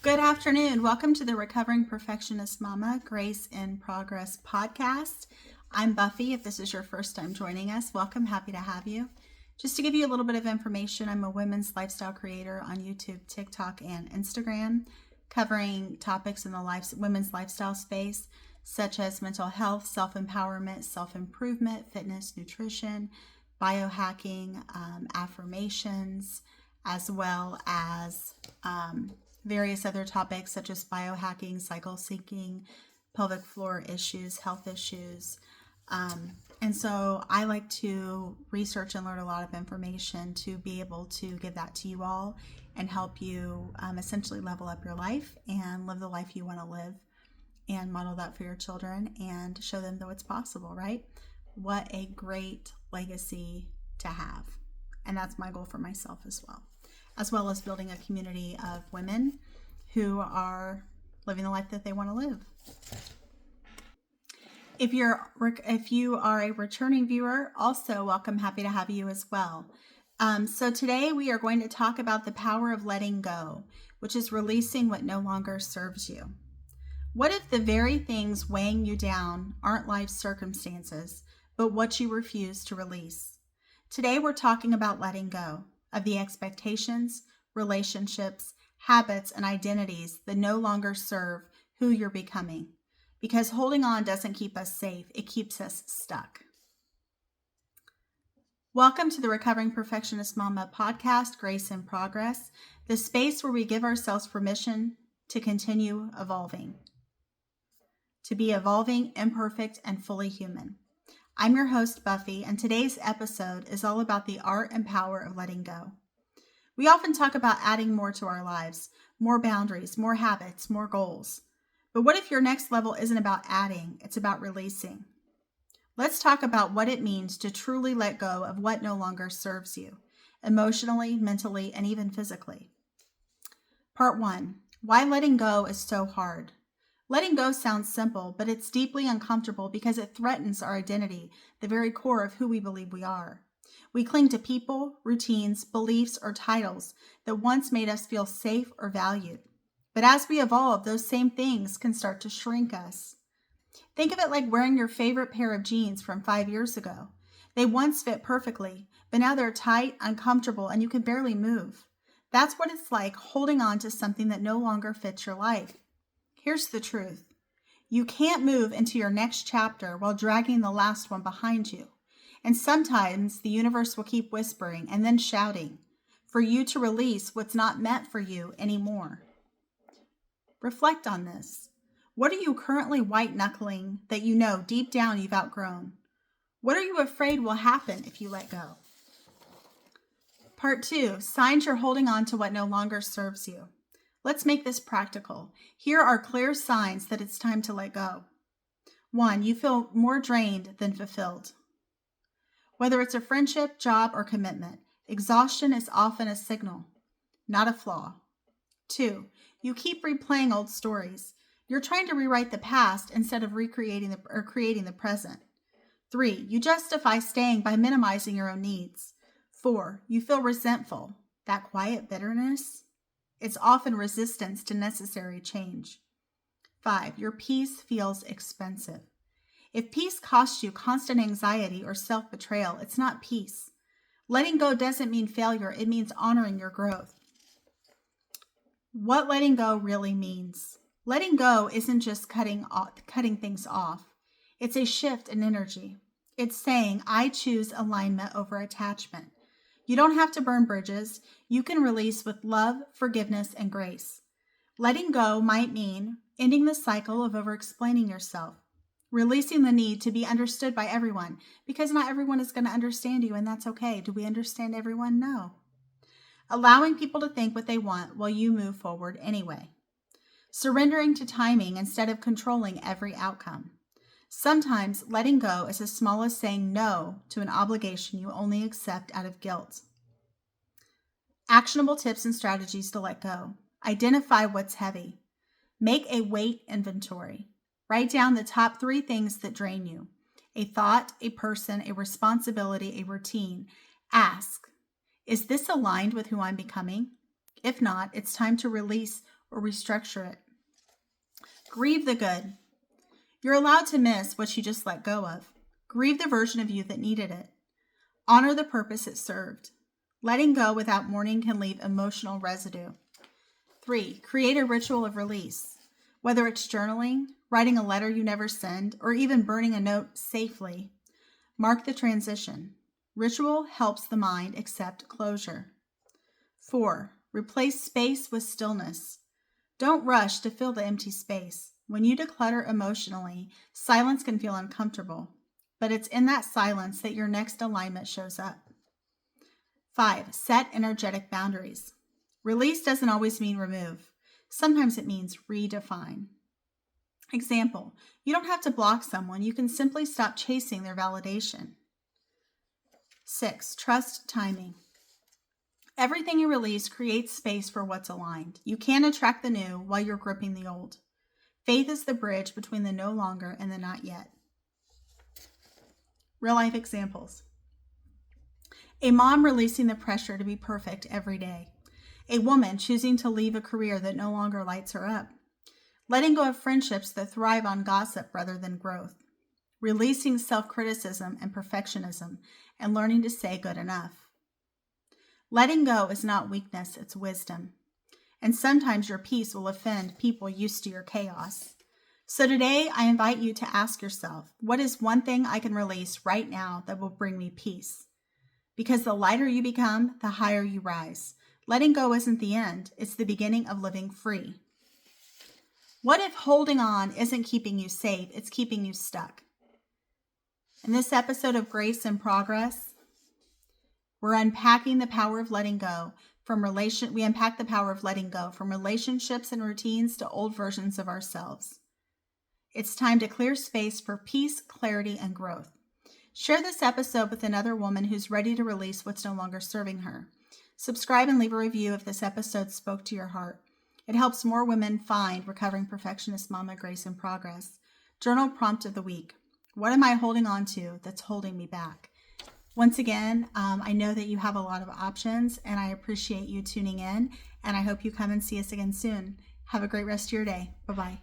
Good afternoon. Welcome to the Recovering Perfectionist Mama Grace in Progress podcast. I'm Buffy. If this is your first time joining us, welcome. Happy to have you. Just to give you a little bit of information, I'm a women's lifestyle creator on YouTube, TikTok, and Instagram, covering topics in the women's lifestyle space, such as mental health, self-empowerment, self-improvement, fitness, nutrition, biohacking, affirmations, as well as various other topics such as biohacking, cycle syncing, pelvic floor issues, health issues. And so I like to research and learn a lot of information to be able to give that to you all and help you essentially level up your life and live the life you want to live and model that for your children and show them that it's possible, right? What a great legacy to have. And that's my goal for myself as well as building a community of women who are living the life that they want to live. If you are a returning viewer, also welcome, happy to have you as well. So today we are going to talk about the power of letting go, which is releasing what no longer serves you. What if the very things weighing you down aren't life circumstances, but what you refuse to release? Today we're talking about letting go of the expectations, relationships, habits, and identities that no longer serve who you're becoming. Because holding on doesn't keep us safe, it keeps us stuck. Welcome to the Recovering Perfectionist Mama podcast, Grace in Progress, the space where we give ourselves permission to continue evolving, to be evolving, imperfect, and fully human. I'm your host, Buffy, and today's episode is all about the art and power of letting go. We often talk about adding more to our lives, more boundaries, more habits, more goals. But what if your next level isn't about adding, it's about releasing? Let's talk about what it means to truly let go of what no longer serves you, emotionally, mentally, and even physically. Part 1, why letting go is so hard. Letting go sounds simple, but it's deeply uncomfortable because it threatens our identity, the very core of who we believe we are. We cling to people, routines, beliefs, or titles that once made us feel safe or valued. But as we evolve, those same things can start to shrink us. Think of it like wearing your favorite pair of jeans from 5 years ago. They once fit perfectly, but now they're tight, uncomfortable, and you can barely move. That's what it's like holding on to something that no longer fits your life. Here's the truth. You can't move into your next chapter while dragging the last one behind you. And sometimes the universe will keep whispering and then shouting for you to release what's not meant for you anymore. Reflect on this. What are you currently white-knuckling that you know deep down you've outgrown? What are you afraid will happen if you let go? Part 2, signs you're holding on to what no longer serves you. Let's make this practical. Here are clear signs that it's time to let go. 1, you feel more drained than fulfilled. Whether it's a friendship, job, or commitment, exhaustion is often a signal, not a flaw. 2, you keep replaying old stories. You're trying to rewrite the past instead of creating the present. 3, you justify staying by minimizing your own needs. 4, you feel resentful. That quiet bitterness? It's often resistance to necessary change. 5, your peace feels expensive. If peace costs you constant anxiety or self-betrayal, it's not peace. Letting go doesn't mean failure, it means honoring your growth. What letting go really means. Letting go isn't just cutting things off. It's a shift in energy. It's saying, I choose alignment over attachment. You don't have to burn bridges. You can release with love, forgiveness, and grace. Letting go might mean ending the cycle of over-explaining yourself. Releasing the need to be understood by everyone, because not everyone is going to understand you, and that's okay. Do we understand everyone? No. Allowing people to think what they want while you move forward anyway. Surrendering to timing instead of controlling every outcome. Sometimes letting go is as small as saying no to an obligation you only accept out of guilt. Actionable tips and strategies to let go. Identify what's heavy. Make a weight inventory. Write down the top 3 things that drain you. A thought, a person, a responsibility, a routine. Ask, is this aligned with who I'm becoming? If not, it's time to release or restructure it. Grieve the good. You're allowed to miss what you just let go of. Grieve the version of you that needed it. Honor the purpose it served. Letting go without mourning can leave emotional residue. 3, create a ritual of release. Whether it's journaling, writing a letter you never send, or even burning a note safely, mark the transition. Ritual helps the mind accept closure. 4, replace space with stillness. Don't rush to fill the empty space. When you declutter emotionally, silence can feel uncomfortable, but it's in that silence that your next alignment shows up. 5, set energetic boundaries. Release doesn't always mean remove. Sometimes it means redefine. Example, you don't have to block someone. You can simply stop chasing their validation. 6, trust timing. Everything you release creates space for what's aligned. You can't attract the new while you're gripping the old. Faith is the bridge between the no longer and the not yet. Real life examples. A mom releasing the pressure to be perfect every day. A woman choosing to leave a career that no longer lights her up. Letting go of friendships that thrive on gossip rather than growth. Releasing self-criticism and perfectionism and learning to say good enough. Letting go is not weakness, it's wisdom. And sometimes your peace will offend people used to your chaos. So today, I invite you to ask yourself, what is one thing I can release right now that will bring me peace? Because the lighter you become, the higher you rise. Letting go isn't the end, it's the beginning of living free. What if holding on isn't keeping you safe, it's keeping you stuck? In this episode of Grace in Progress, we're unpacking the power of letting go we unpack the power of letting go from relationships and routines to old versions of ourselves. It's time to clear space for peace, clarity, and growth. Share this episode with another woman who's ready to release what's no longer serving her. Subscribe and leave a review if this episode spoke to your heart. It helps more women find Recovering Perfectionist Mama Grace in Progress. Journal prompt of the week. What am I holding on to that's holding me back? Once again, I know that you have a lot of options, and I appreciate you tuning in, and I hope you come and see us again soon. Have a great rest of your day. Bye-bye.